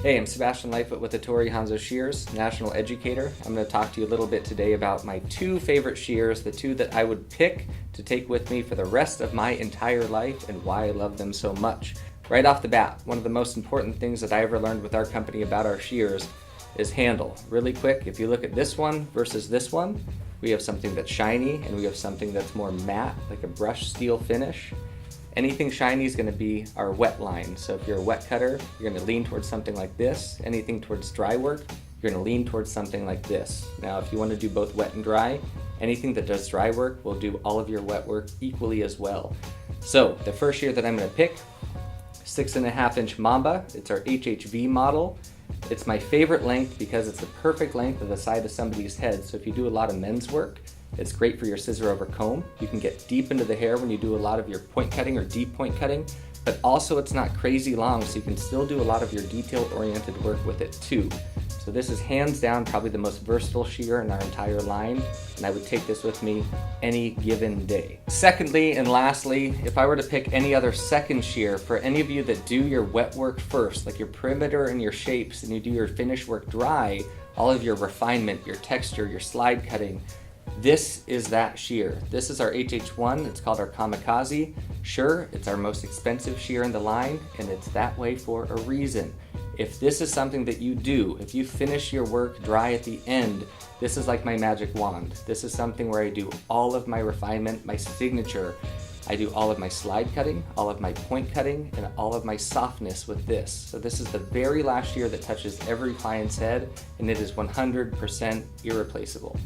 Hey, I'm Sebastian Lightfoot with Hattori Hanzo Shears, National Educator. I'm going to talk to you a little bit today about my two favorite shears, the two that I would pick to take with me for the rest of my entire life and why I love them so much. Right off the bat, one of the most important things that I ever learned with our company about our shears is handle. Really quick, if you look at this one versus this one, we have something that's shiny and we have something that's more matte, like a brushed steel finish. Anything shiny is going to be our wet line. So if you're a wet cutter, you're going to lean towards something like this. Anything towards dry work, you're going to lean towards something like this. Now, if you want to do both wet and dry, anything that does dry work will do all of your wet work equally as well. So the first shear that I'm going to pick, 6.5-inch Mamba. It's our HHV model. It's my favorite length because it's the perfect length of the side of somebody's head. So if you do a lot of men's work, it's great for your scissor over comb. You can get deep into the hair when you do a lot of your point cutting or deep point cutting, but also it's not crazy long, so you can still do a lot of your detail-oriented work with it too. So this is hands down probably the most versatile shear in our entire line, and I would take this with me any given day. Secondly and lastly, if I were to pick any other second shear, for any of you that do your wet work first, like your perimeter and your shapes, and you do your finish work dry, all of your refinement, your texture, your slide cutting, this is that shear. This is our HH1, it's called our Kamikaze. Sure, it's our most expensive shear in the line, and it's that way for a reason. If this is something that you do, if you finish your work dry at the end, this is like my magic wand. This is something where I do all of my refinement, my signature. I do all of my slide cutting, all of my point cutting, and all of my softness with this. So this is the very last shear that touches every client's head, and it is 100% irreplaceable.